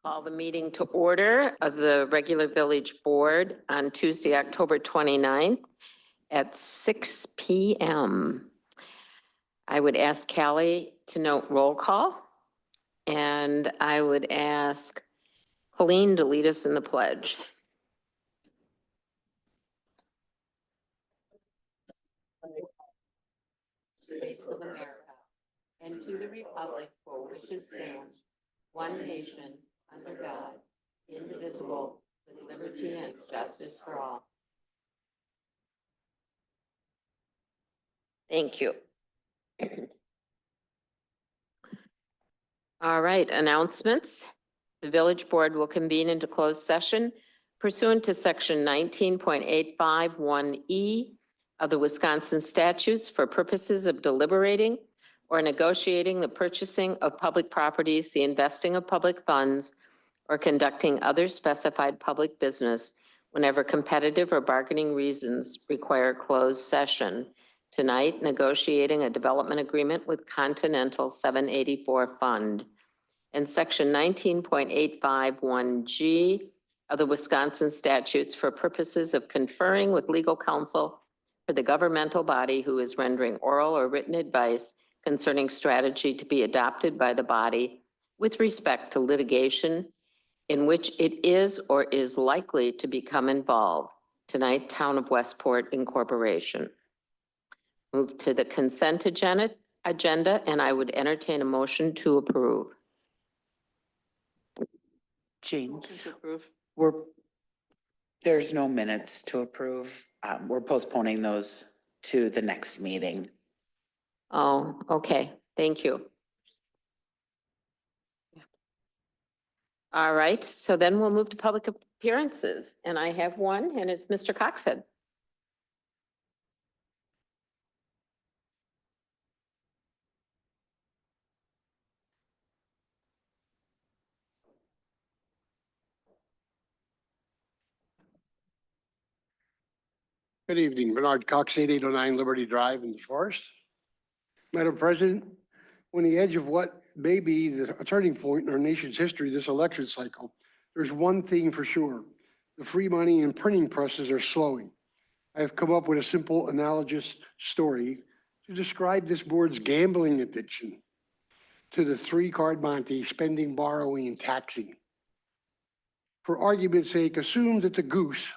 Call the meeting to order of the regular village board on Tuesday, October 29th at 6 p.m. I would ask Callie to note roll call, and I would ask Colleen to lead us in the pledge. States of America, and to the republic for which it stands, one nation, under God, indivisible, with liberty and justice for all. Thank you. All right, announcements. The village board will convene into closed session pursuant to section 19.851E of the Wisconsin statutes for purposes of deliberating or negotiating the purchasing of public properties, the investing of public funds, or conducting other specified public business whenever competitive or bargaining reasons require closed session. Tonight, negotiating a development agreement with Continental 784 Fund. And section 19.851G of the Wisconsin statutes for purposes of conferring with legal counsel for the governmental body who is rendering oral or written advice concerning strategy to be adopted by the body with respect to litigation in which it is or is likely to become involved. Tonight, Town of Westport Incorporation. Move to the consent agenda, and I would entertain a motion to approve. Jean, there's no minutes to approve. We're postponing those to the next meeting. Oh, okay. Thank you. All right. So then we'll move to public appearances. And I have one, and it's Mr. Coxhead. Good evening, Bernard Cox, 8809 Liberty Drive in the Forest. Madam President, on the edge of what may be a turning point in our nation's history, this election cycle, there's one thing for sure. The free money and printing presses are slowing. I have come up with a simple analogous story to describe this board's gambling addiction to the three-card Monte: spending, borrowing, and taxing. For argument's sake, assume that the goose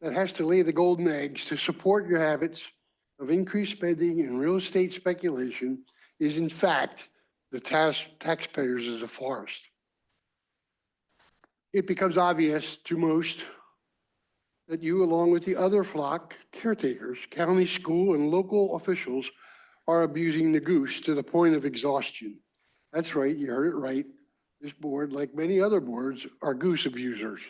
that has to lay the golden eggs to support your habits of increased spending and real estate speculation is in fact the taxpayers of the forest. It becomes obvious to most that you, along with the other flock caretakers, county, school, and local officials, are abusing the goose to the point of exhaustion. That's right, you heard it right. This board, like many other boards, are goose abusers.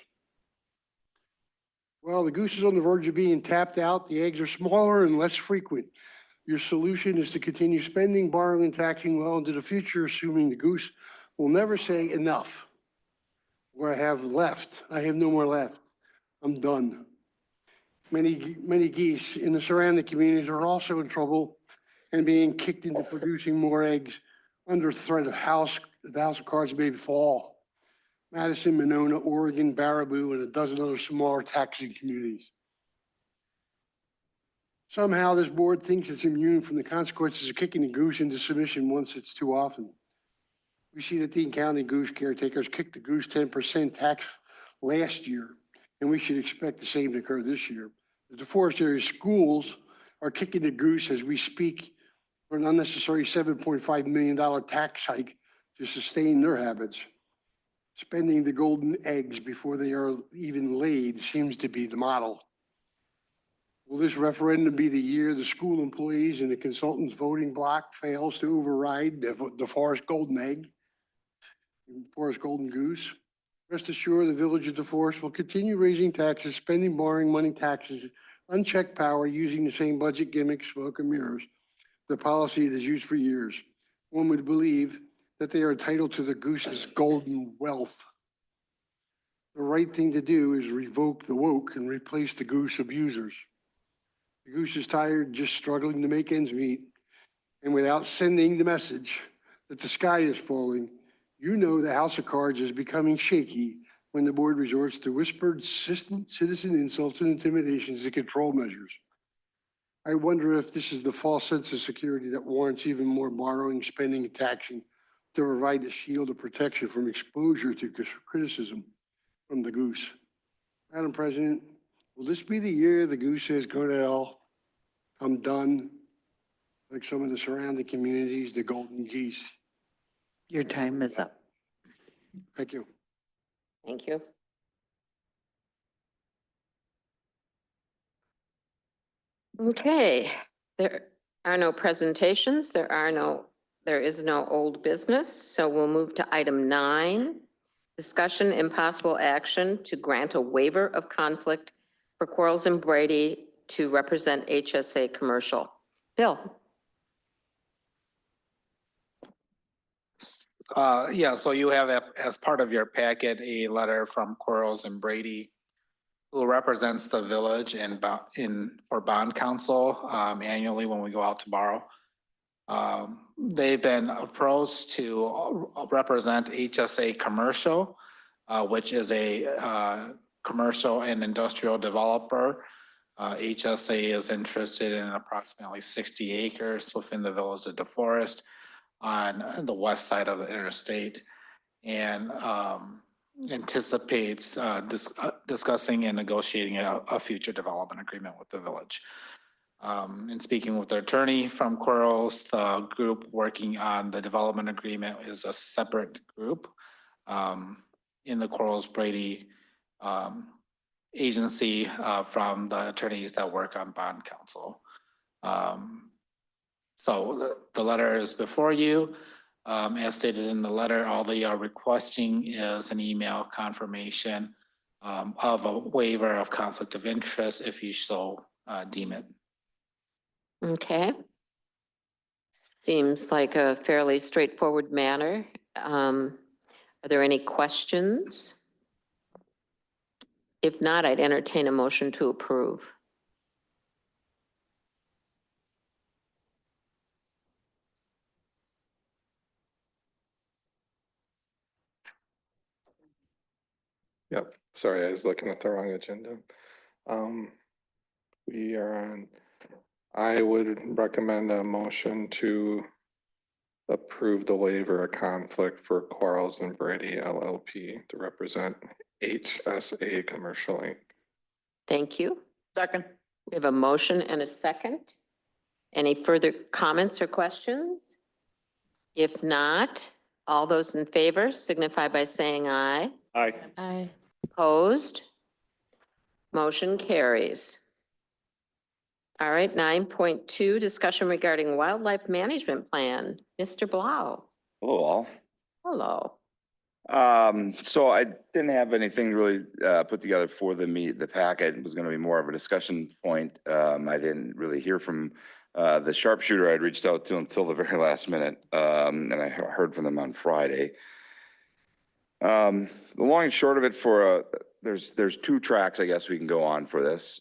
Well, the goose is on the verge of being tapped out. The eggs are smaller and less frequent. Your solution is to continue spending, borrowing, and taxing well into the future, assuming the goose will never say enough. Where I have left, I have no more left. I'm done. Many geese in the surrounding communities are also in trouble and being kicked into producing more eggs under threat of the house of cards may fall. Madison, Monona, Oregon, Baraboo, and a dozen other smaller taxing communities. Somehow this board thinks it's immune from the consequences of kicking the goose into submission once it's too often. We see that Dean County goose caretakers kicked the goose 10% tax last year, and we should expect the same to occur this year. The DeForest area schools are kicking the goose as we speak for an unnecessary $7.5 million tax hike to sustain their habits. Spending the golden eggs before they are even laid seems to be the model. Will this referendum be the year the school employees and the consultants' voting bloc fails to override the Forest Golden Egg, Forest Golden Goose? Rest assured, the village of DeForest will continue raising taxes, spending, borrowing money, taxes, unchecked power, using the same budget gimmicks, smoke and mirrors, the policy that is used for years. One would believe that they are entitled to the goose's golden wealth. The right thing to do is revoke the woke and replace the goose abusers. The goose is tired, just struggling to make ends meet, and without sending the message that the sky is falling, You know the House of Cards is becoming shaky when the board resorts to whispered citizen insults and intimidations and control measures. I wonder if this is the false sense of security that warrants even more borrowing, spending, and taxing to provide the shield of protection from exposure to criticism from the goose. Madam President, will this be the year the goose says, "Go to hell, I'm done," like some of the surrounding communities, the golden geese? Your time is up. Thank you. Thank you. Okay, there are no presentations. There is no old business. So we'll move to item 9. Discussion and possible action to grant a waiver of conflict for Quarles and Brady to represent HSA Commercial. Bill? Yeah, so you have as part of your packet, a letter from Quarles and Brady, who represents the village for bond counsel annually when we go out to borrow. They've been approached to represent HSA Commercial, which is a commercial and industrial developer. HSA is interested in approximately 60 acres within the village of DeForest on the west side of the interstate, and anticipates discussing and negotiating a future development agreement with the village. In speaking with their attorney from Quarles, the group working on the development agreement is a separate group in the Quarles Brady agency from the attorneys that work on bond counsel. So the letter is before you. As stated in the letter, all they are requesting is an email confirmation of a waiver of conflict of interest if you so deem it. Okay. Seems like a fairly straightforward matter. Are there any questions? If not, I'd entertain a motion to approve. Yep, sorry, I was looking at the wrong agenda. We are on, I would recommend a motion to approve the waiver of conflict for Quarles and Brady LLP to represent HSA Commercial Inc. Thank you. Second. We have a motion and a second. Any further comments or questions? If not, all those in favor signify by saying aye. Aye. Aye. Opposed? Motion carries. All right, 9.2, discussion regarding wildlife management plan. Mr. Blau. Hello, all. Hello. So I didn't have anything really put together for the packet. It was going to be more of a discussion point. I didn't really hear from the sharpshooter I'd reached out to until the very last minute, and I heard from them on Friday. The long and short of it there's 2 tracks I guess we can go on for this.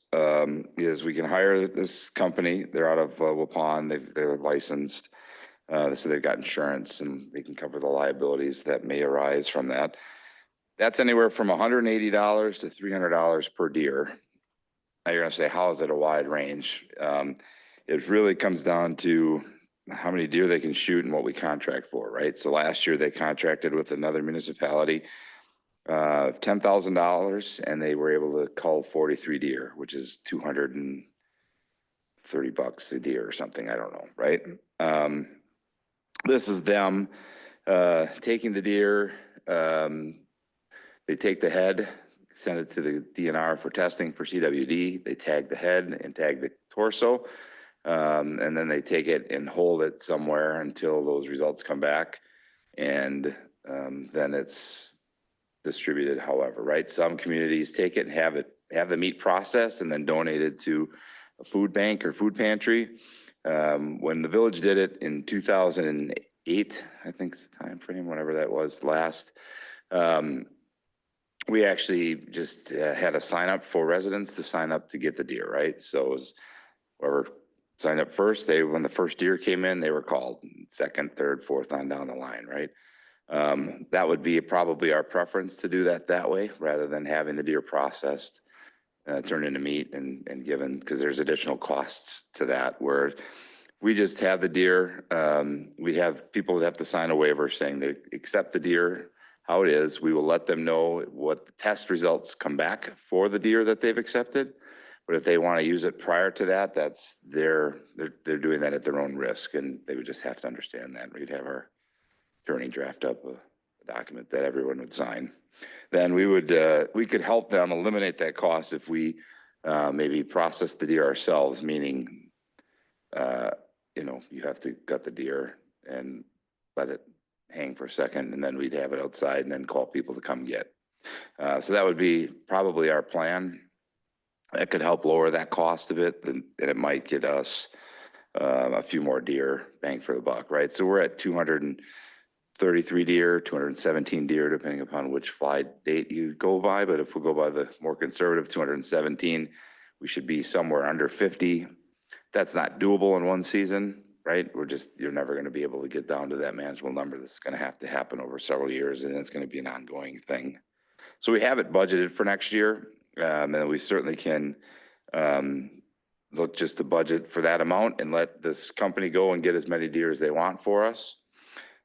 Is we can hire this company. They're out of Waupun. They're licensed. So they've got insurance and they can cover the liabilities that may arise from that. That's anywhere from $180 to $300 per deer. Now you're gonna say, how is it a wide range? It really comes down to how many deer they can shoot and what we contract for, right? So last year they contracted with another municipality, $10,000, and they were able to cull 43 deer, which is $230 a deer or something, I don't know, right? This is them taking the deer, they take the head, send it to the DNR for testing for CWD, they tag the head and tag the torso, and then they take it and hold it somewhere until those results come back, and then it's distributed however, right? Some communities take it and have the meat processed and then donate it to a food bank or food pantry. When the village did it in 2008, I think it's the time frame, whenever that was last, we actually just had a sign up for residents to sign up to get the deer, right? So it was whoever signed up first, when the first deer came in, they were called second, third, fourth on down the line, right? That would be probably our preference to do that way, rather than having the deer processed, turned into meat and given, because there's additional costs to that, where we just have the deer, we have people that have to sign a waiver saying they accept the deer how it is. We will let them know what the test results come back for the deer that they've accepted. But if they want to use it prior to that, that's they're doing that at their own risk, and they would just have to understand that. We'd have our attorney draft up a document that everyone would sign. Then we could help them eliminate that cost if we maybe process the deer ourselves, meaning, you have to gut the deer and let it hang for a second, and then we'd have it outside and then call people to come get. So that would be probably our plan. That could help lower that cost a bit, and it might get us a few more deer, bang for the buck, right? So we're at 233 deer, 217 deer, depending upon which fly date you go by. But if we go by the more conservative 217, we should be somewhere under 50. That's not doable in one season, right? You're never going to be able to get down to that manageable number. This is going to have to happen over several years, and it's going to be an ongoing thing. So we have it budgeted for next year. And we certainly can look just to budget for that amount and let this company go and get as many deer as they want for us.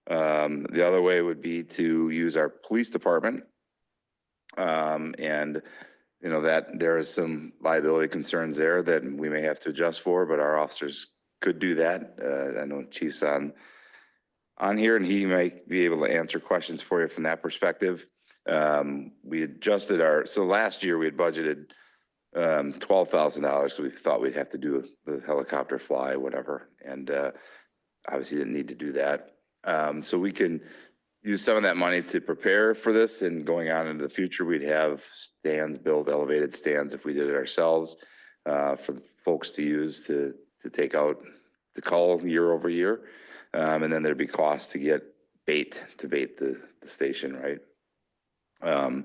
The other way would be to use our police department. And that there is some liability concerns there that we may have to adjust for, but our officers could do that. I know Chief's on here, and he might be able to answer questions for you from that perspective. We adjusted so last year we had budgeted $12,000 because we thought we'd have to do the helicopter fly, whatever. And obviously didn't need to do that. So we can use some of that money to prepare for this, and going on into the future, we'd have stands built, elevated stands if we did it ourselves, for the folks to use to take out the cull year over year. And then there'd be costs to get bait to bait the station, right? And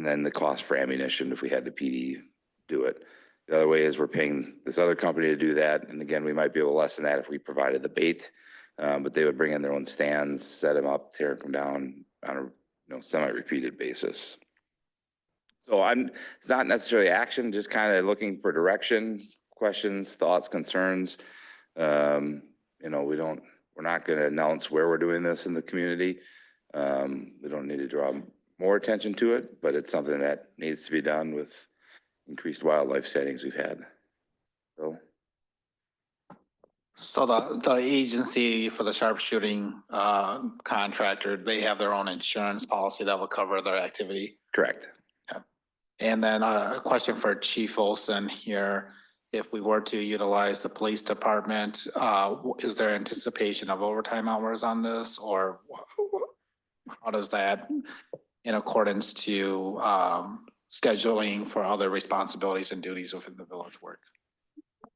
then the cost for ammunition if we had the PD do it. The other way is we're paying this other company to do that. And again, we might be able to lessen that if we provided the bait, but they would bring in their own stands, set them up, tear them down on a semi-repeated basis. So it's not necessarily action, just kind of looking for direction, questions, thoughts, concerns. We're not going to announce where we're doing this in the community. We don't need to draw more attention to it, but it's something that needs to be done with increased wildlife sightings we've had. So the agency for the sharpshooting contractor, they have their own insurance policy that will cover their activity. Correct. Yeah. And then a question for Chief Olson here. If we were to utilize the police department, is there anticipation of overtime hours on this, or how does that, in accordance to scheduling for other responsibilities and duties within the village work?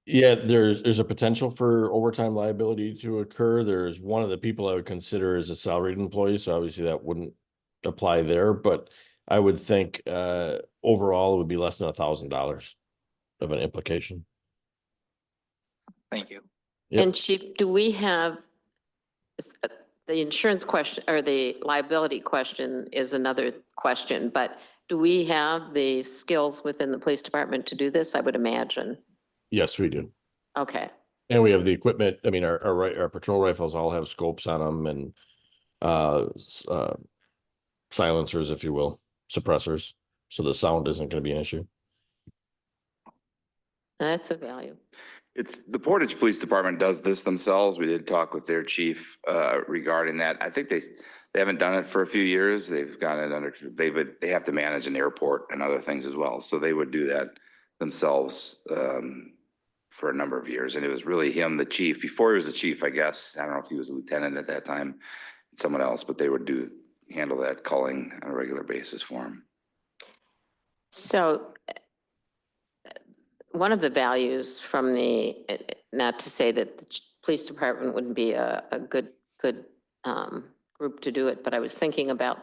Yeah, there's a potential for overtime liability to occur. There's one of the people I would consider as a salaried employee, so obviously that wouldn't apply there, but I would think overall it would be less than $1,000 of an implication. Thank you. Yep. And Chief, do we have the insurance question, or the liability question is another question, but do we have the skills within the police department to do this? I would imagine. Yes, we do. Okay. And we have the equipment. I mean, our patrol rifles all have scopes on them and silencers, if you will, suppressors. So the sound isn't going to be an issue. That's a value. It's the Portage Police Department does this themselves. We did talk with their chief regarding that. I think they haven't done it for a few years. They've got it under, they have to manage an airport and other things as well. So they would do that themselves for a number of years. And it was really him, the chief, before he was the chief, I guess. I don't know if he was a lieutenant at that time, someone else, but they would handle that culling on a regular basis for him. So one of the values from not to say that the police department wouldn't be a good group to do it, but I was thinking about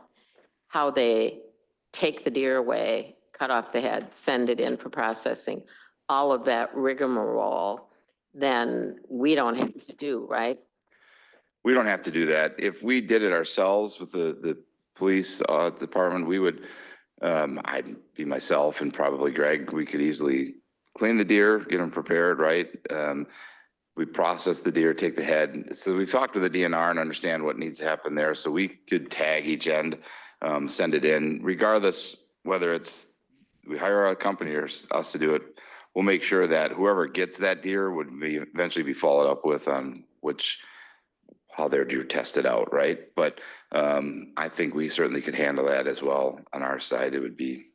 how they take the deer away, cut off the head, send it in for processing, all of that rigmarole, then we don't have to do, right? we don't have to do that. If we did it ourselves with the police department, we would, I'd be myself and probably Greg, we could easily clean the deer, get them prepared, right? We process the deer, take the head. So we've talked to the DNR and understand what needs to happen there. So we could tag each end, send it in, regardless whether it's we hire a company or us to do it. We'll make sure that whoever gets that deer would be eventually be followed up with on how their deer tested out, right? But I think we certainly could handle that as well on our side. It would be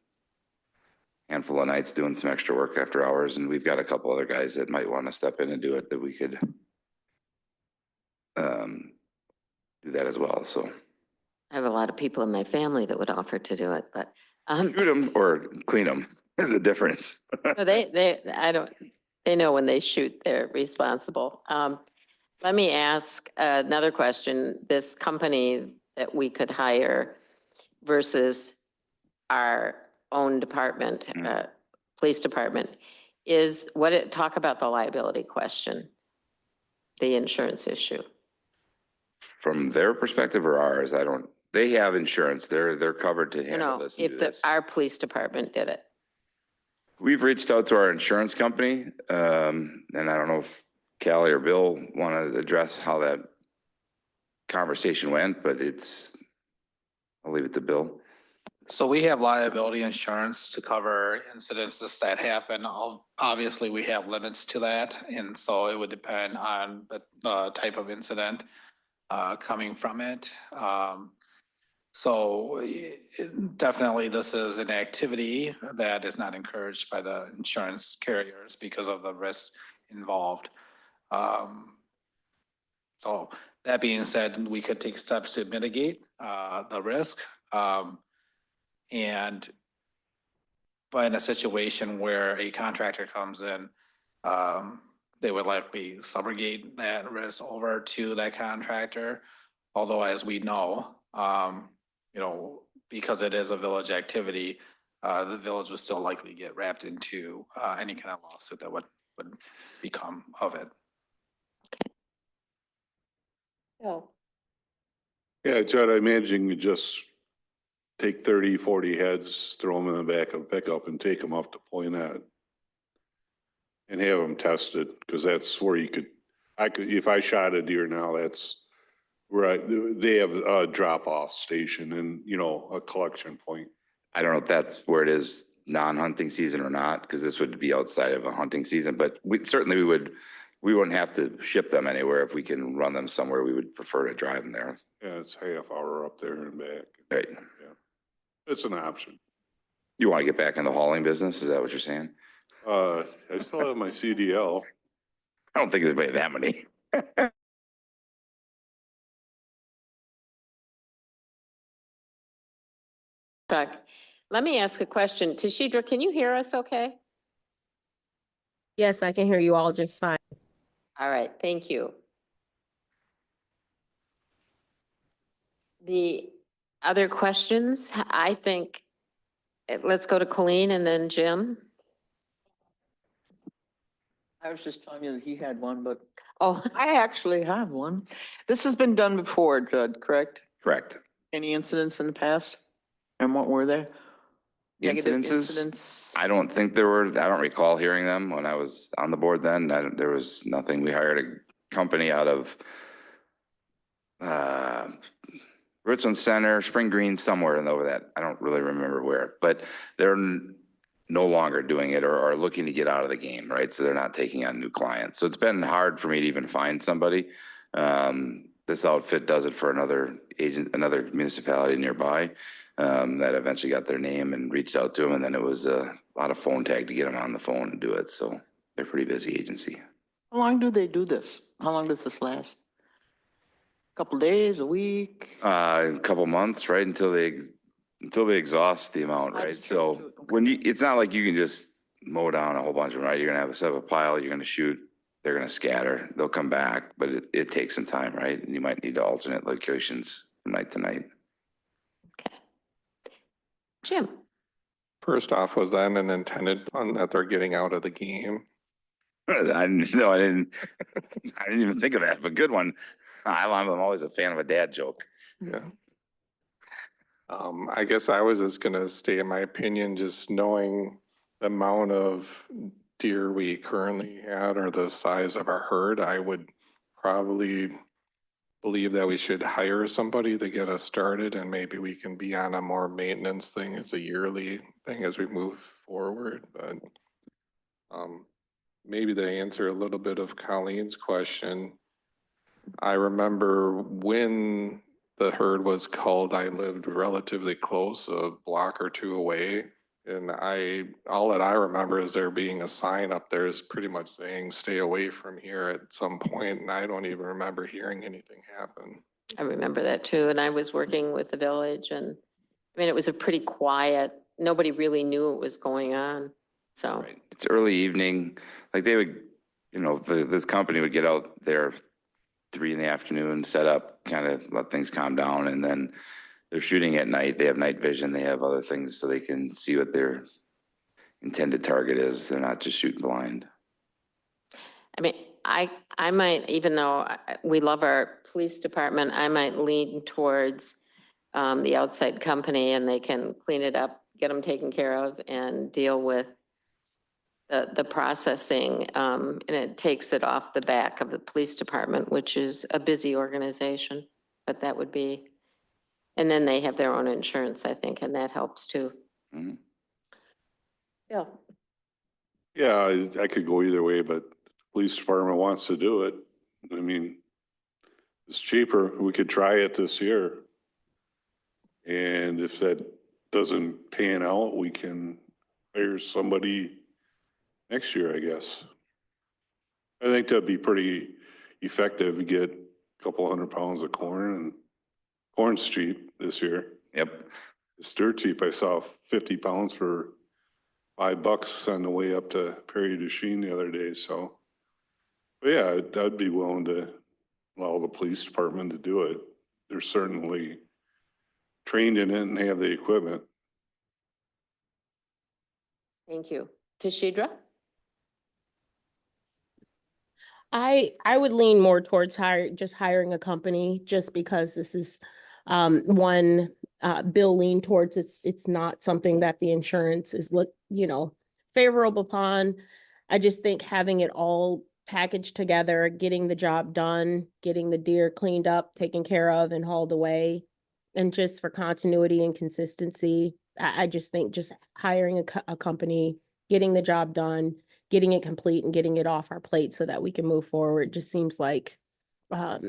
a handful of nights doing some extra work after hours, and we've got a couple other guys that might want to step in and do it that we could do that as well. So I have a lot of people in my family that would offer to do it, but shoot them or clean them. There's a difference. no, they know when they shoot, they're responsible. Let me ask another question. This company that we could hire versus our own department, police department, talk about the liability question, the insurance issue. From their perspective or ours, they have insurance. They're covered to handle this and do this. Our police department did it. We've reached out to our insurance company, and I don't know if Callie or Bill want to address how that conversation went, but I'll leave it to Bill. So we have liability insurance to cover incidences that happen. Obviously, we have limits to that, and so it would depend on the type of incident coming from it. So definitely this is an activity that is not encouraged by the insurance carriers because of the risks involved. So that being said, we could take steps to mitigate the risk. But in a situation where a contractor comes in, they would likely subrogate that risk over to that contractor. Although, as we know, because it is a village activity, the village would still likely get wrapped into any kind of lawsuit that would become of it. Bill? Yeah, Judd, I imagine you just take 30, 40 heads, throw them in the back of a pickup and take them up to Poinette and have them tested, because that's where if I shot a deer now, that's where they have a drop-off station and, a collection point. I don't know if that's where it is non-hunting season or not, because this would be outside of a hunting season, but we wouldn't have to ship them anywhere. If we can run them somewhere, we would prefer to drive them there. Yeah, it's half hour up there and back. Right. Yeah, it's an option. You want to get back in the hauling business? Is that what you're saying? I still have my CDL. I don't think there's many that many. Chuck, let me ask a question. Tashidra, can you hear us okay? Yes, I can hear you all just fine. All right, thank you. The other questions, I think, let's go to Colleen and then Jim. I was just telling you that he had one, but Oh, I actually have one. This has been done before, Judd, correct? Correct. Any incidents in the past? And what were they? Negative Incidences? incidents? I don't think there were. I don't recall hearing them when I was on the board then. There was nothing. We hired a company out of Richland Center, Spring Green, somewhere and over that. I don't really remember where, but they're no longer doing it or are looking to get out of the game, right? So they're not taking on new clients. So it's been hard for me to even find somebody. This outfit does it for another municipality nearby that eventually got their name and reached out to them. And then it was a lot of phone tag to get them on the phone and do it. So they're a pretty busy agency. How long do they do this? How long does this last? Couple days, a week? A couple months, right? Until they exhaust the amount, right? That's true, So too. it's not like you can just mow down a whole bunch of them, right? You're gonna have a set of a pile, you're gonna shoot, they're gonna scatter, they'll come back, but it takes some time, right? And you might need to alternate locations from night to night. okay. Jim? First off, was that an intended pun that they're getting out of the game? I didn't even think of that, but good one. I'm always a fan of a dad joke. Yeah. I guess I was just gonna state in my opinion, just knowing the amount of deer we currently had or the size of our herd, I would probably believe that we should hire somebody to get us started and maybe we can be on a more maintenance thing as a yearly thing as we move forward, but maybe to answer a little bit of Colleen's question, I remember when the herd was culled, I lived relatively close, a block or two away. And all that I remember is there being a sign up there is pretty much saying, stay away from here at some point, and I don't even remember hearing anything happen. I remember that too, and I was working with the village and, I mean, it was a pretty quiet, nobody really knew what was going on, so. Right. It's early evening, like they would, this company would get out there 3 PM, set up, kind of let things calm down, and then they're shooting at night. They have night vision. They have other things so they can see what their intended target is. They're not just shooting blind. I mean, I might, even though we love our police department, I might lean towards the outside company and they can clean it up, get them taken care of and deal with the processing. And it takes it off the back of the police department, which is a busy organization, but that would be, and then they have their own insurance, I think, and that helps too. Mhm. Yeah. Yeah, I could go either way, but the police department wants to do it. I mean, it's cheaper. We could try it this year. And if that doesn't pan out, we can hire somebody next year, I guess. I think that'd be pretty effective, get a couple 100 pounds of corn, and corn's cheap this year. Yep. It's dirt cheap. I saw 50 pounds for $5 on the way up to Prairie du Chien the other day, so. But yeah, I'd be willing to allow the police department to do it. They're certainly trained in it and have the equipment. Thank you. Tashidra? I would lean more towards hiring a company just because this is one Bill lean towards it's not something that the insurance is favorable upon. I just think having it all packaged together, getting the job done, getting the deer cleaned up, taken care of and hauled away, and just for continuity and consistency, I just think just hiring a company, getting the job done, getting it complete and getting it off our plate so that we can move forward just seems like a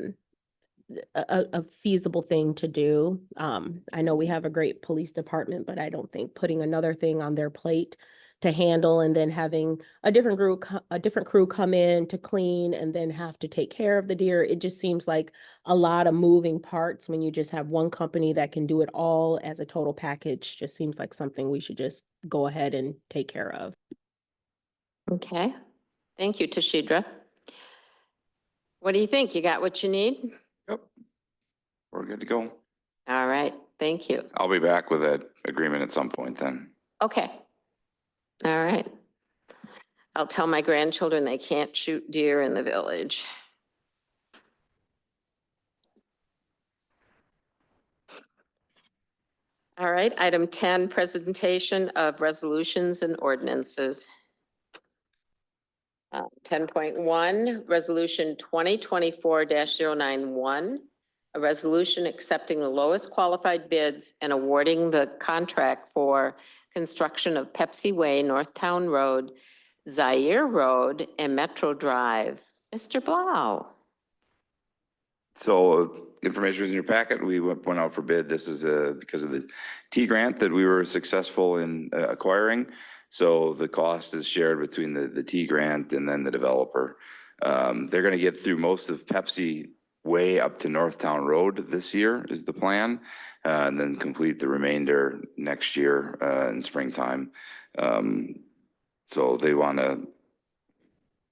feasible thing to do. I know we have a great police department, but I don't think putting another thing on their plate to handle and then having a different crew come in to clean and then have to take care of the deer, it just seems like a lot of moving parts when you just have one company that can do it all as a total package. Just seems like something we should just go ahead and take care of. Okay. Thank you, Tashidra. What do you think? You got what you need? Yep. We're good to go. All right. Thank you. I'll be back with that agreement at some point then. Okay. All right. I'll tell my grandchildren they can't shoot deer in the village. All right, item 10, presentation of resolutions and ordinances. 10.1, resolution 2024-091, a resolution accepting the lowest qualified bids and awarding the contract for construction of Pepsi Way, Northtown Road, Zaire Road, and Metro Drive. Mr. Blau. So information is in your packet. We went out for bid. This is because of the T grant that we were successful in acquiring. So the cost is shared between the T grant and then the developer. They're going to get through most of Pepsi Way up to Northtown Road this year is the plan, and then complete the remainder next year in springtime. So they want to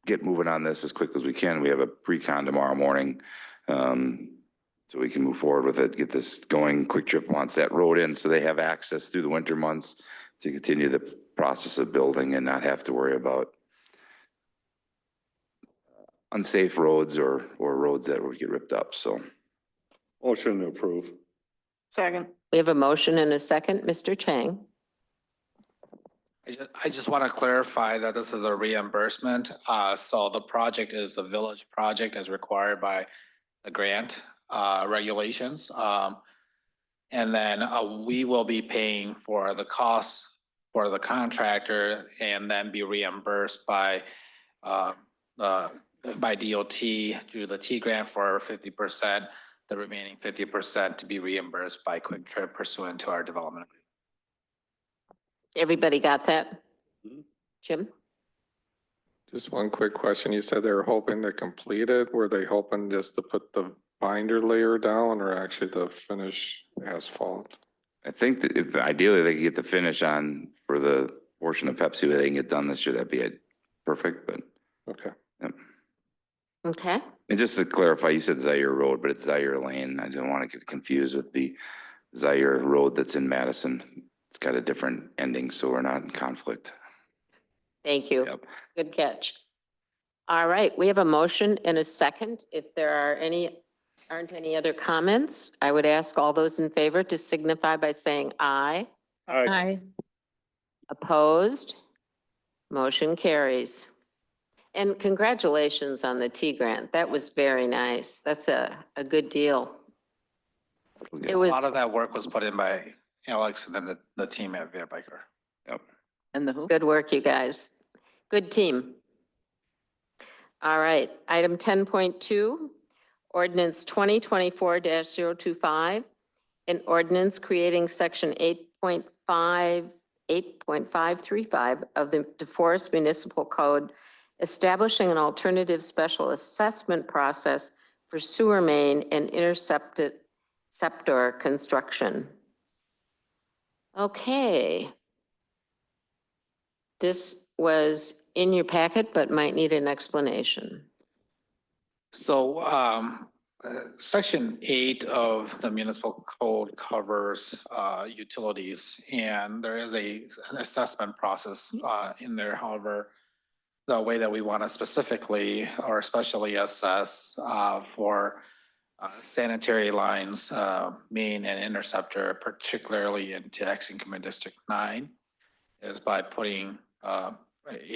get moving on this as quick as we can. We have a pre-con tomorrow morning. So we can move forward with it, get this going. Quick Trip wants that road in so they have access through the winter months to continue the process of building and not have to worry about unsafe roads or roads that would get ripped up, so. Motion to approve. Second. We have a motion and a second. Mr. Chang. I just want to clarify that this is a reimbursement. So the project is the village project as required by the grant regulations. And then we will be paying for the costs for the contractor and then be reimbursed by DOT through the T grant for 50%, the remaining 50% to be reimbursed by Quick Trip pursuant to our development. Everybody got that? Jim? Just one quick question. You said they were hoping to complete it. Were they hoping just to put the binder layer down or actually to finish asphalt? I think that if ideally they could get the finish on for the portion of Pepsi where they can get done this year, that'd be perfect, but. Okay. Yep. Okay. And just to clarify, you said Zaire Road, but it's Zaire Lane. I didn't want to get confused with the Zaire Road that's in Madison. It's got a different ending, so we're not in conflict. Thank you. Yep. Good catch. All right, we have a motion and a second. If there aren't any other comments, I would ask all those in favor to signify by saying aye. Aye. Opposed? Motion carries. And congratulations on the T grant. That was very nice. That's a good deal. It A was, lot of that work was put in by Alex and then the team at Via Biker. Yep. And the who? good work, you guys. Good team. All right, item 10.2, ordinance 2024-025, an ordinance creating section 8.535 of the DeForest Municipal Code, establishing an alternative special assessment process for sewer main and interceptor construction. Okay. This was in your packet, but might need an explanation. So section 8 of the municipal code covers utilities, and there is an assessment process in there. However, the way that we want to specifically or especially assess for sanitary lines, main and interceptor, particularly into Exington District 9, is by putting a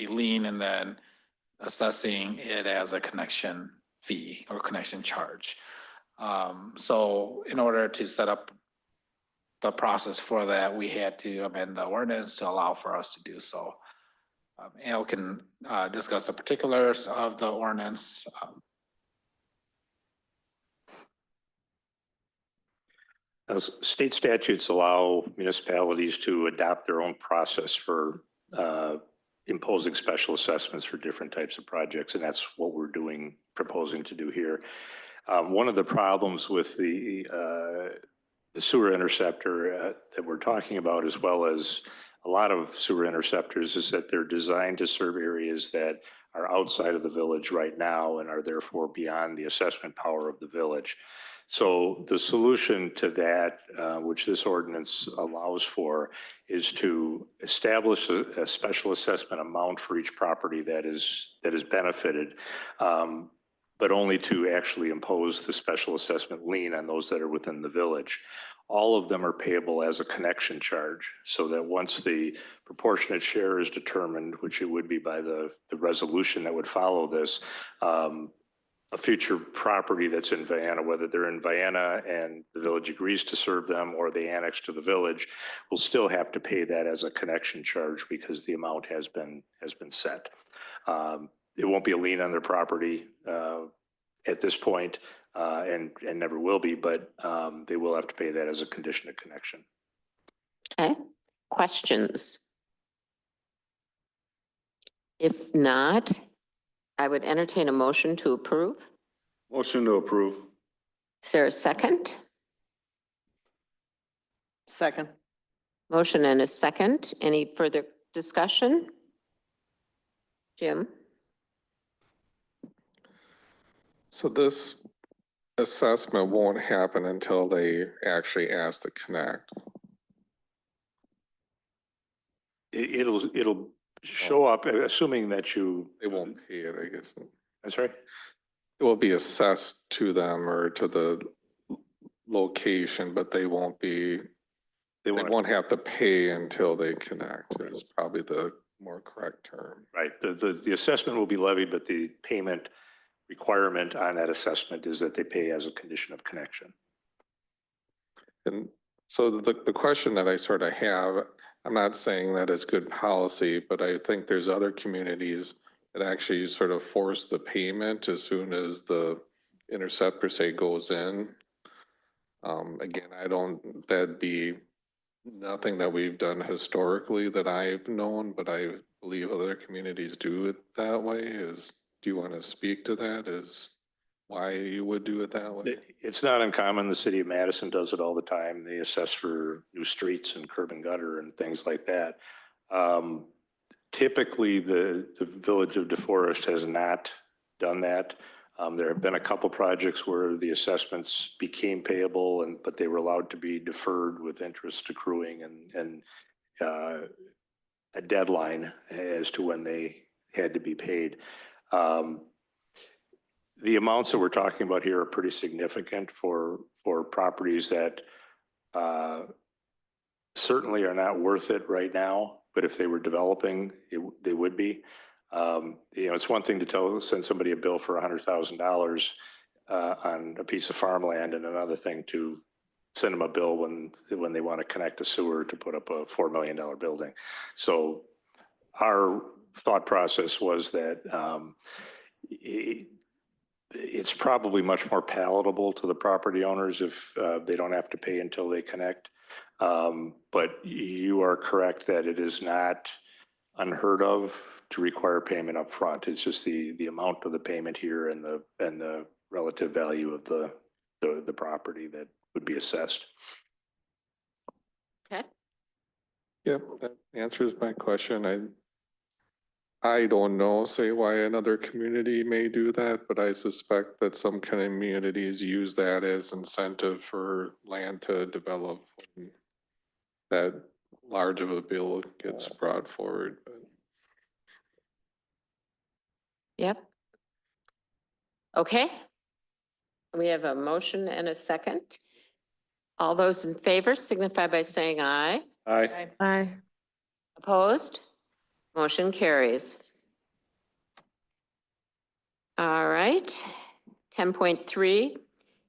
lien and then assessing it as a connection fee or connection charge. So in order to set up the process for that, we had to amend the ordinance to allow for us to do so. Al can discuss the particulars of the ordinance. State statutes allow municipalities to adopt their own process for imposing special assessments for different types of projects, and that's what we're proposing to do here. One of the problems with the sewer interceptor that we're talking about, as well as a lot of sewer interceptors, is that they're designed to serve areas that are outside of the village right now and are therefore beyond the assessment power of the village. So the solution to that, which this ordinance allows for, is to establish a special assessment amount for each property that is benefited, but only to actually impose the special assessment lien on those that are within the village. All of them are payable as a connection charge, so that once the proportionate share is determined, which it would be by the resolution that would follow this, a future property that's in Vienna, whether they're in Vienna and the village agrees to serve them or they annex to the village, will still have to pay that as a connection charge because the amount has been set. It won't be a lien on their property at this point, and never will be, but they will have to pay that as a condition of connection. Okay, questions? If not, I would entertain a motion to approve. Motion to approve. Is there a second? Second. Motion and a second. Any further discussion? Jim? So this assessment won't happen until they actually ask to connect. It'll show up, assuming that you. They won't pay it, I guess. I'm sorry? It will be assessed to them or to the location, but they won't be, they won't have to pay until they connect is probably the more correct term. Right, the assessment will be levied, but the payment requirement on that assessment is that they pay as a condition of connection. And so the question that I sort of have, I'm not saying that it's good policy, but I think there's other communities that actually sort of force the payment as soon as the intercept per se goes in. Again, that'd be nothing that we've done historically that I've known, but I believe other communities do it that way. Do you want to speak to that? Is why you would do it that way? It's not uncommon. The city of Madison does it all the time. They assess for new streets and curb and gutter and things like that. Typically, the village of DeForest has not done that. There have been a couple projects where the assessments became payable, but they were allowed to be deferred with interest accruing and a deadline as to when they had to be paid. The amounts that we're talking about here are pretty significant for properties that certainly are not worth it right now, but if they were developing, they would be. It's one thing to send somebody a bill for $100,000 on a piece of farmland, and another thing to send them a bill when they want to connect a sewer to put up a $4 million building. So our thought process was that it's probably much more palatable to the property owners if they don't have to pay until they connect. But you are correct that it is not unheard of to require payment up front. It's just the amount of the payment here and the relative value of the property that would be assessed. Okay. Yep, that answers my question. I don't know, say why another community may do that, but I suspect that some communities use that as incentive for land to develop. When that large of a bill gets brought forward. Yep. Okay. We have a motion and a second. All those in favor signify by saying aye. Aye. Aye. Opposed? Motion carries. All right. 10.3,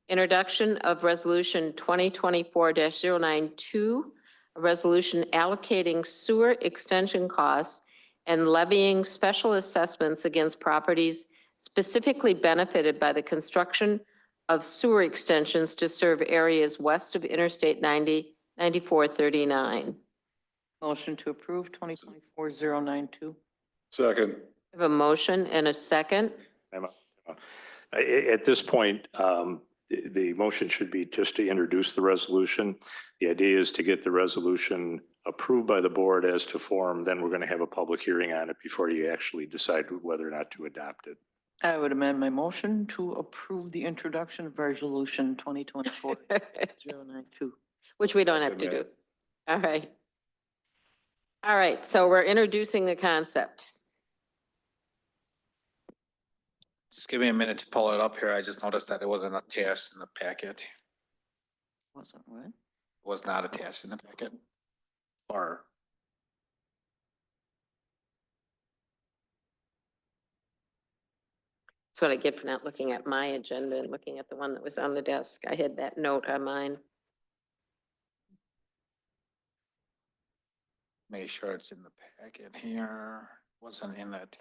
introduction of resolution 2024-092, a resolution allocating sewer extension costs and levying special assessments against properties specifically benefited by the construction of sewer extensions to serve areas west of Interstate 9439. Motion to approve 2024-092. Second. I have a motion and a second. At this point, the motion should be just to introduce the resolution. The idea is to get the resolution approved by the board as to form, then we're going to have a public hearing on it before you actually decide whether or not to adopt it. I would amend my motion to approve the introduction of resolution 2024-092. Which we don't have to do. All right. All right, so we're introducing the concept. Just give me a minute to pull it up here. I just noticed that it wasn't attached in the packet. Wasn't what? Was not attached in the packet. Or That's what I get for not looking at my agenda and looking at the one that was on the desk. I had that note on mine. make sure it's in the packet here. Wasn't in it.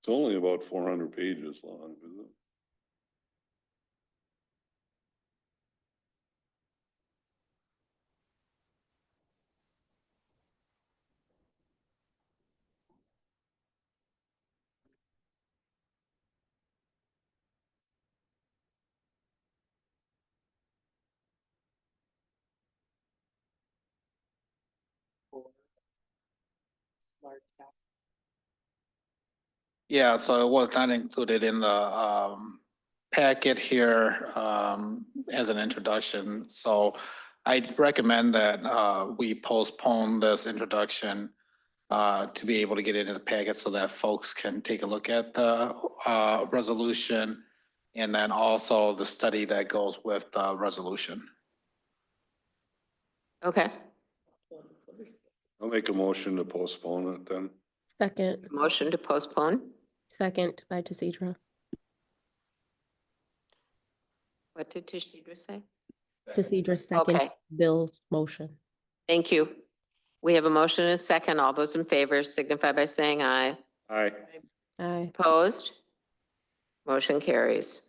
It's only about 400 pages long, isn't it? Yeah, so it was not included in the packet here as an introduction. So I'd recommend that we postpone this introduction to be able to get into the packet so that folks can take a look at the resolution and then also the study that goes with the resolution. Okay, I'll make a motion to postpone it then. Second, motion to postpone. second by Tasidra. What did Tishidra say? Tasidra second Okay, Bill's motion. thank you. We have a motion and a second. All those in favor signify by saying aye. Aye. Aye. Opposed? Motion carries.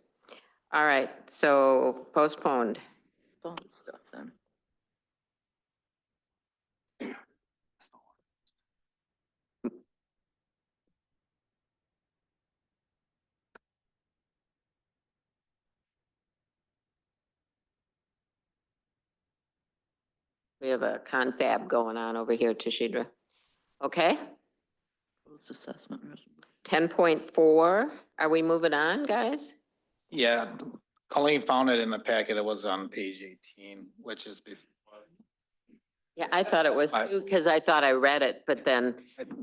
All right, so postponed. Phone stuff then. We have a confab going on over here, Tishidra. Okay, Post assessment. 10.4, are we moving on, guys? Yeah, Colleen found it in the packet. It was on page 18, which is before. Yeah, I thought it was too, because I thought I read it, but then,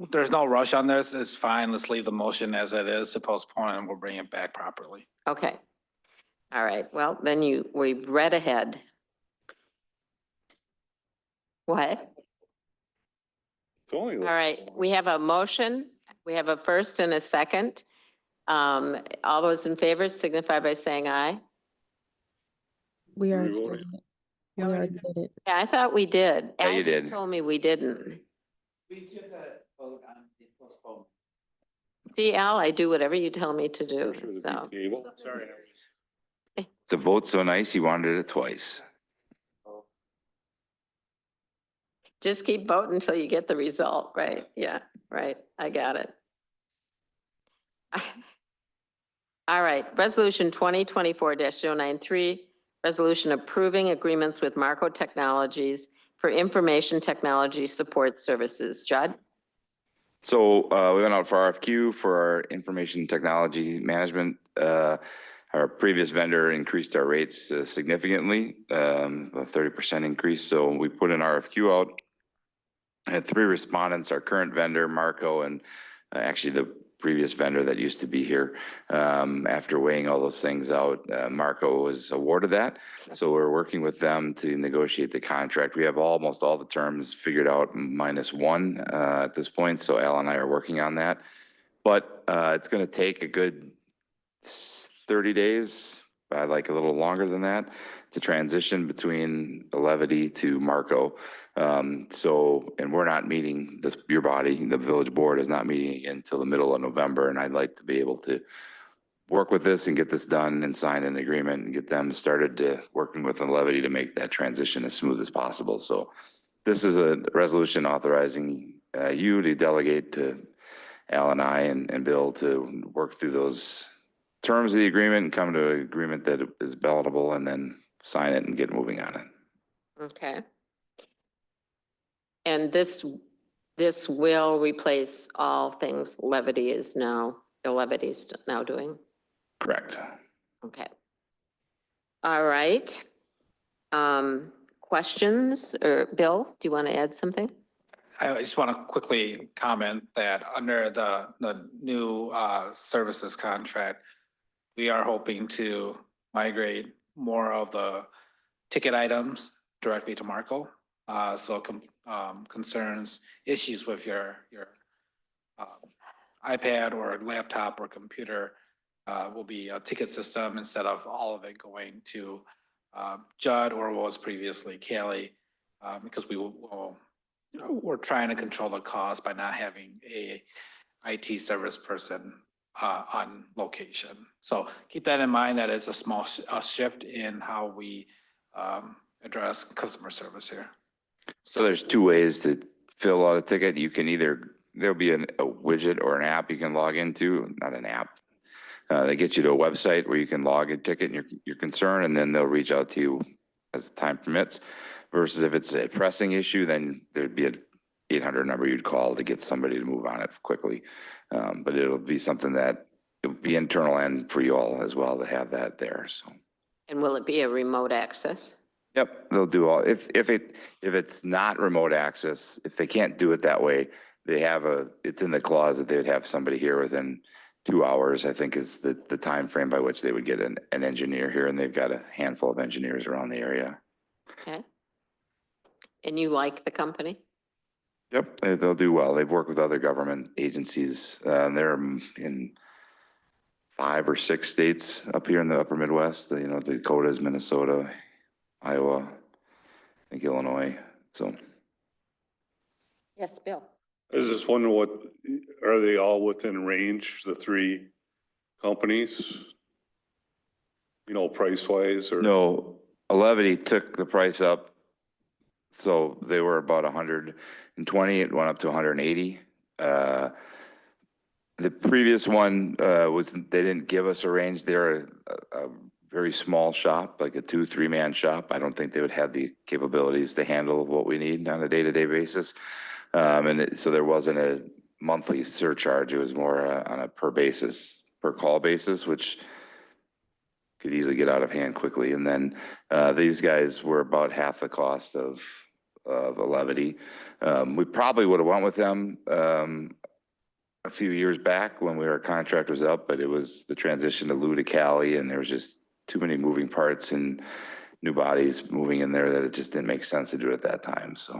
There's no rush on this. It's fine. Let's leave the motion as it is to postpone and we'll bring it back properly. okay. All right, well, then we've read ahead. What? It's only All right, we have a motion. We have a first and a second. All those in favor signify by saying aye. We already voted. did it. We already did it. Yeah, I thought we did. Yeah, Al you just did. told me we didn't. We took a vote on the postpone. See, Al, I do whatever you tell me to do, Should it be so. table? Sorry. It's a vote so nice, you wanted it twice. Just keep voting until you get the result, right? Yeah, right. I got it. All right, resolution 2024-093, resolution approving agreements with Marco Technologies for information technology support services. Judd? So we went out for RFQ for our information technology management. Our previous vendor increased our rates significantly, a 30% increase. So we put an RFQ out. I had 3 respondents, our current vendor, Marco, and actually the previous vendor that used to be here. After weighing all those things out, Marco was awarded that. So we're working with them to negotiate the contract. We have almost all the terms figured out minus one at this point. So Al and I are working on that. But it's going to take a good 30 days, like a little longer than that, to transition between the Levity to Marco. And we're not meeting this, your body, the village board is not meeting again until the middle of November. And I'd like to be able to work with this and get this done and sign an agreement and get them started to working with the Levity to make that transition as smooth as possible. So this is a resolution authorizing you to delegate to Al and I and Bill to work through those terms of the agreement and come to an agreement that is palatable and then sign it and get moving on it. Okay. And this will replace all things Levity is now, the Levity is now doing? Correct. Okay. All right. Questions, or Bill, do you want to add something? I just want to quickly comment that under the new services contract, we are hoping to migrate more of the ticket items directly to Marco. So concerns, issues with your iPad or laptop or computer will be a ticket system instead of all of it going to Judd or was previously Kelly, because we're trying to control the cost by not having a IT service person on location. So keep that in mind. That is a small shift in how we address customer service here. So there's 2 ways to fill out a ticket. You can either, there'll be a widget or an app you can log into, not an app. That gets you to a website where you can log a ticket and your concern, and then they'll reach out to you as time permits. Versus if it's a pressing issue, then there'd be an 800 number you'd call to get somebody to move on it quickly. But it'll be something that it'll be internal and for you all as well to have that there, so. And will it be a remote access? Yep, they'll do all, if it's not remote access, if they can't do it that way, they have it's in the clause that they would have somebody here within 2 hours, I think is the time frame by which they would get an engineer here, and they've got a handful of engineers around the area. Okay. And you like the company? Yep, they'll do well. They've worked with other government agencies. They're in 5 or 6 states up here in the upper Midwest, the Dakotas, Minnesota, Iowa, I think Illinois, so. Yes, Bill. I was just wondering are they all within range, the 3 companies? Price wise or? No, Levity took the price up. So they were about 120, it went up to 180. The previous one they didn't give us a range. They're a very small shop, like a 2-3 man shop. I don't think they would have the capabilities to handle what we need on a day-to-day basis. So there wasn't a monthly surcharge. It was more on a per call basis, which could easily get out of hand quickly. And then these guys were about half the cost of a Levity. We probably would have went with them a few years back when our contract was up, but it was the transition to Lou to Cali, and there was just too many moving parts and new bodies moving in there that it just didn't make sense to do it at that time. So.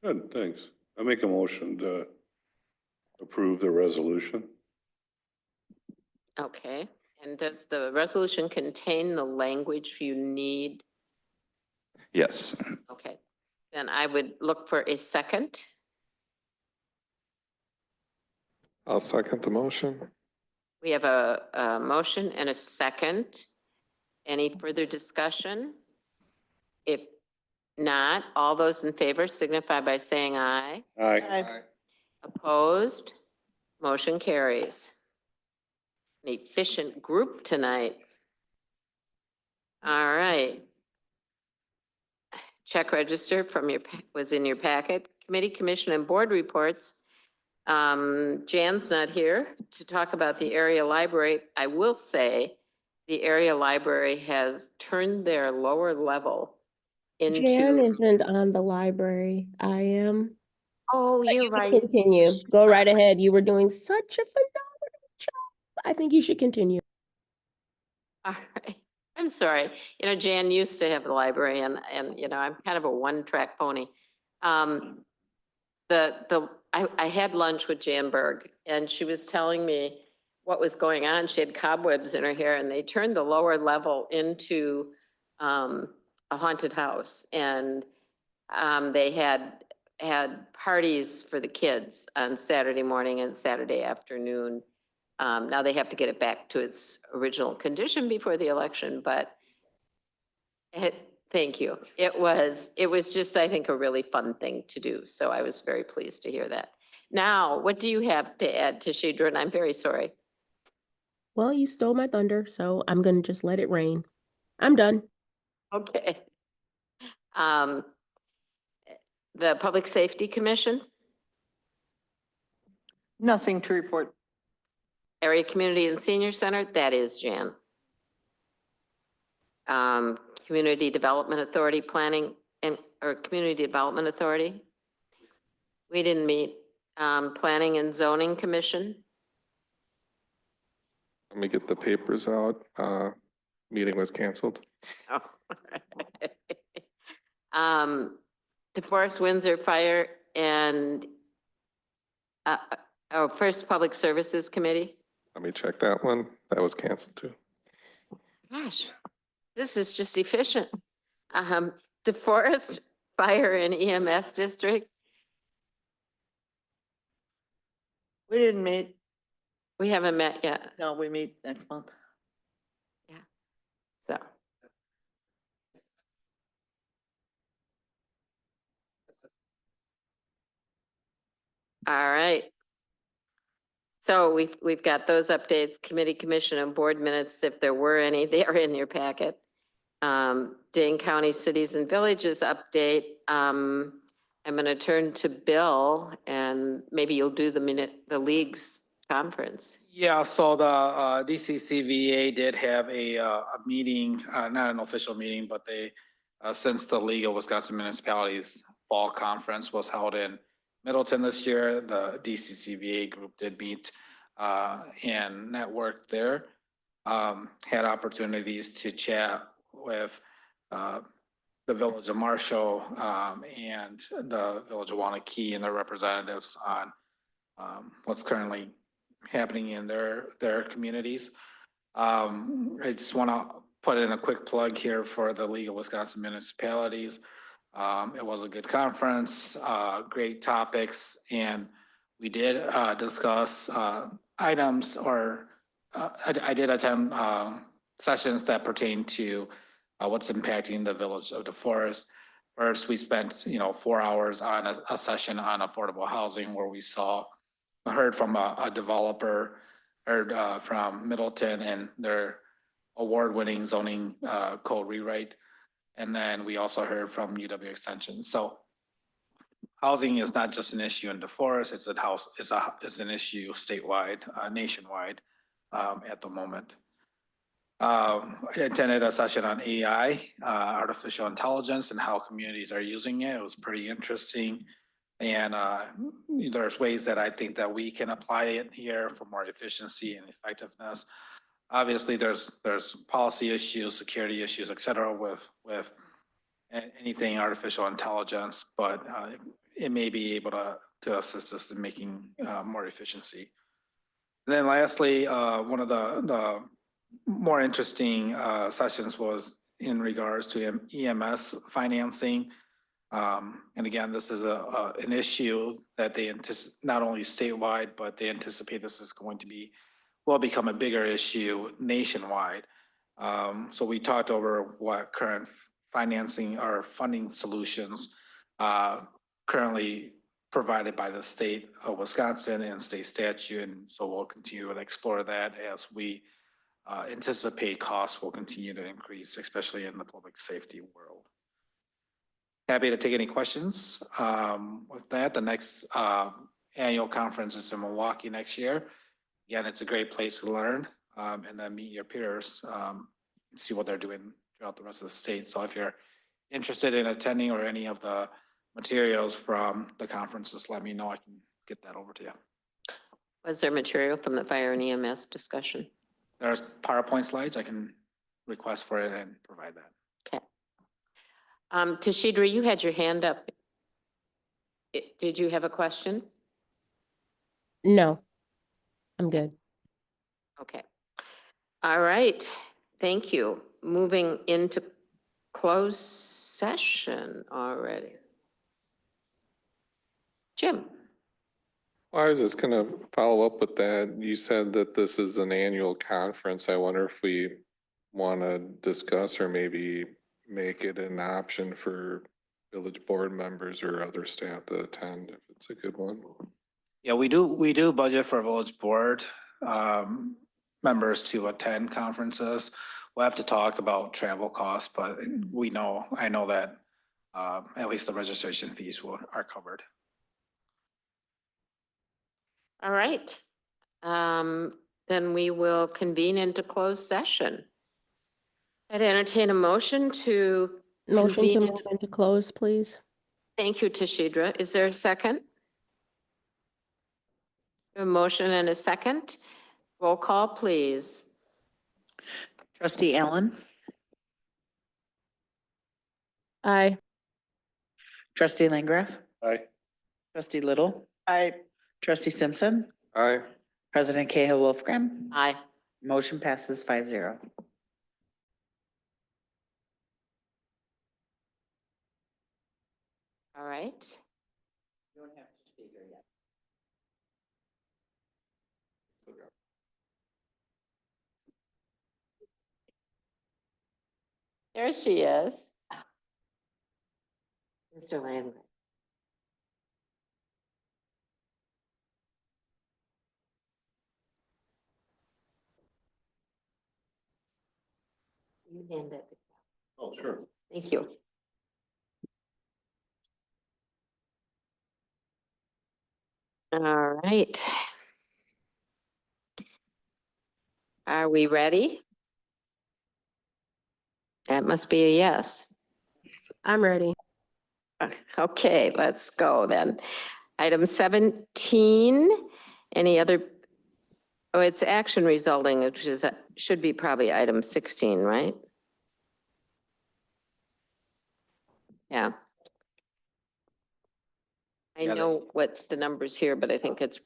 Good, thanks. I make a motion to approve the resolution. Okay. And does the resolution contain the language you need? Yes. Okay. Then I would look for a second. I'll second the motion. We have a motion and a second. Any further discussion? If not, all those in favor signify by saying aye. Aye. Opposed? Motion carries. An efficient group tonight. All right. Check register was in your packet. Committee, commission, and board reports. Jan's not here to talk about the area library. I will say the area library has turned their lower level Jan into. isn't on the library. I am. Oh, But you're you can right. continue. Go right ahead. You were doing such a phenomenal job. I think you should continue. All right. I'm sorry. Jan used to have the library and I'm kind of a one-track pony. I had lunch with Jan Berg and she was telling me what was going on. She had cobwebs in her hair and they turned the lower level into a haunted house. And they had parties for the kids on Saturday morning and Saturday afternoon. Now they have to get it back to its original condition before the election, but thank you. It was just, I think, a really fun thing to do. So I was very pleased to hear that. Now, what do you have to add, Tashidra? And I'm very sorry. Well, you stole my thunder, so I'm going to just let it rain. I'm done. Okay. The Public Safety Commission, Nothing to report. Area Community and Senior Center, that is Jan. Community Development Authority Planning or Community Development Authority. We didn't meet. Planning and Zoning Commission. Let me get the papers out. Meeting was canceled. DeForest Windsor Fire and First Public Services Committee. Let me check that one. That was canceled too. Gosh, this is just efficient. DeForest Fire and EMS District. We didn't meet. We haven't met yet, No, we meet next month. so. All right. So we've got those updates, committee, commission, and board minutes, if there were any, they are in your packet. Dane County Cities and Villages update. I'm going to turn to Bill and maybe you'll do the league's conference. Yeah, so the DCCVA did have a meeting, not an official meeting, but they, since the League of Wisconsin Municipalities Fall Conference was held in Middleton this year, the DCCVA group did meet and network there. Had opportunities to chat with the Village of Marshall and the Village of Wanakee and their representatives on what's currently happening in their communities. I just want to put in a quick plug here for the League of Wisconsin Municipalities. It was a good conference, great topics, and we did discuss items or I did attend sessions that pertain to what's impacting the Village of DeForest. First, we spent 4 hours on a session on affordable housing where we heard from a developer, heard from Middleton and their award-winning zoning code rewrite. And then we also heard from UW Extension. So housing is not just an issue in DeForest, it's an issue statewide, nationwide at the moment. I attended a session on AI, artificial intelligence, and how communities are using it. It was pretty interesting. And there's ways that I think that we can apply it here for more efficiency and effectiveness. Obviously, there's policy issues, security issues, et cetera, with anything artificial intelligence, but it may be able to assist us in making more efficiency. And then lastly, one of the more interesting sessions was in regards to EMS financing. And again, this is an issue that they not only statewide, but they anticipate this is going to will become a bigger issue nationwide. So we talked over what current financing or funding solutions currently provided by the state of Wisconsin and state statute. And so we'll continue to explore that as we anticipate costs will continue to increase, especially in the public safety world. Happy to take any questions. With that, the next annual conference is in Milwaukee next year. Again, it's a great place to learn and then meet your peers and see what they're doing throughout the rest of the state. So if you're interested in attending or any of the materials from the conference, just let me know. I can get that over to you. Was there material from the fire and EMS discussion? There's PowerPoint slides. I can request for it and provide that. Okay. Tashidra, you had your hand up. Did you have a question? No, I'm good. Okay. All right. Thank you. Moving into closed session already. Jim. Well, I was just gonna follow up with that. You said that this is an annual conference. I wonder if we want to discuss or maybe make it an option for village board members or other staff to attend if it's a good one. Yeah, we do budget for village board members to attend conferences. We'll have to talk about travel costs, but I know that at least the registration fees are covered. All right. Then we will convene into closed session. I'd entertain a motion to Motion to convene move into close, please. Thank you, Tashidra. Is there a second? A motion and a second. Roll call, please. Trustee Allen, Aye. trustee Langraff, Aye. trustee Little. Aye. Trustee Simpson, Aye. President Cahill Wolfgram. Aye. Motion passes 5-0. All right. You don't have to stay here yet. There she is. Mr. Landry. You hand it. Oh, sure. Thank you. All right. Are we ready? That must be a yes. I'm ready. Okay, let's go then. Item 17, any other? Oh, it's action resulting, which is, should be probably item 16, right? Yeah. I Yeah, know what the numbers here, but I think it's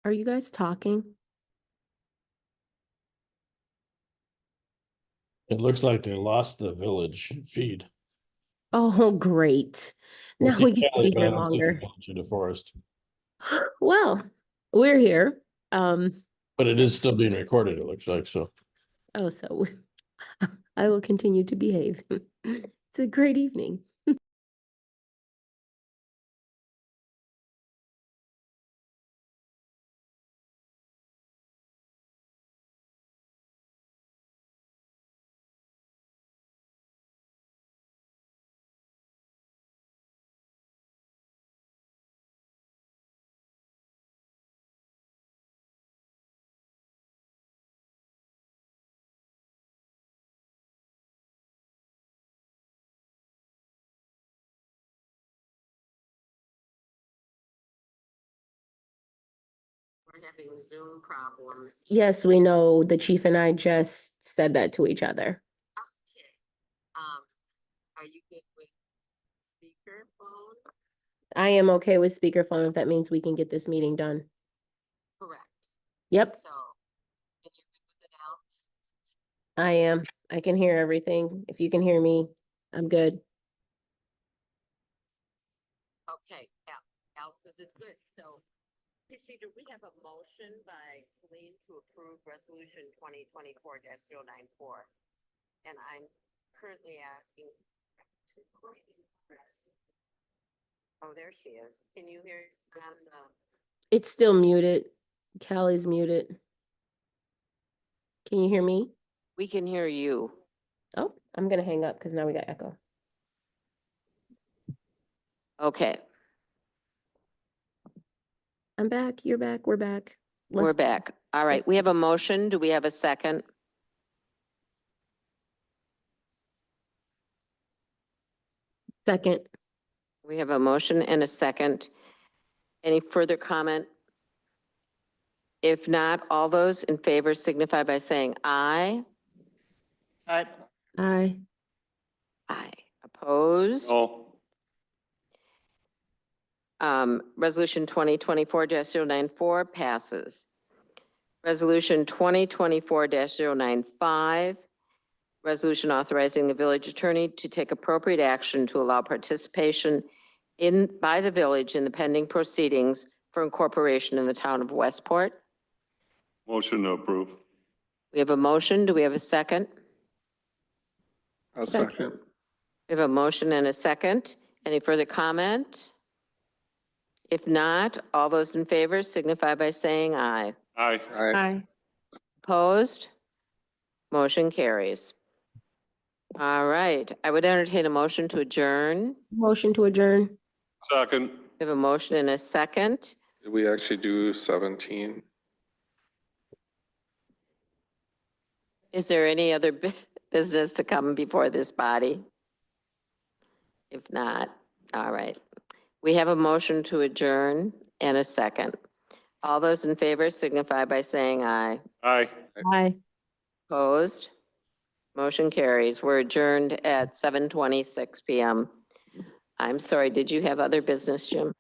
Are you guys talking? It looks like they lost the village feed. Oh, great. We'll Now see we get to Kelly, be but I here don't see the longer. village of DeForest. Well, we're here. But it is still being recorded, it looks like, so. Oh, so I will continue to behave. It's a great evening. we're having Zoom problems. Yes, we know the chief and I just said that to each other. Okay. Are you good with speakerphone? I am okay with speakerphone if that means we can get this meeting done. Correct. Yep, So, can you good with it now? I am. I can hear everything. If you can hear me, I'm good. Okay, Al says it's good, so. Procedure, we have a motion by Colleen to approve resolution 2024-094. And I'm currently asking. Oh, there she is. Can you hear us on the? It's still muted. Callie's muted. Can you hear me? We can hear you. Oh, I'm gonna hang up because now we got echo. Okay, I'm back, you're back, we're back. we're Let's- back. All right, we have a motion. Do we have a second? Second, We have a motion and a second. Any further comment? If not, all those in favor signify by saying aye. Aye. aye. Aye. Opposed? No. Resolution 2024-094 passes. Resolution 2024-095, resolution authorizing the village attorney to take appropriate action to allow participation by the village in the pending proceedings for incorporation in the town of Westport. Motion to approve. We have a motion. Do we have a second? A second. We have a motion and a second. Any further comment? If not, all those in favor signify by saying aye. Aye. Aye. Opposed? Motion carries. All right, I would entertain a motion to adjourn. Motion to adjourn. Second. We have a motion and a second. Did we actually do 17? Is there any other business to come before this body? If not, all right. We have a motion to adjourn and a second. All those in favor signify by saying aye. Aye. Aye. Opposed? Motion carries. We're adjourned at 7:26 PM. I'm sorry, did you have other business, Jim?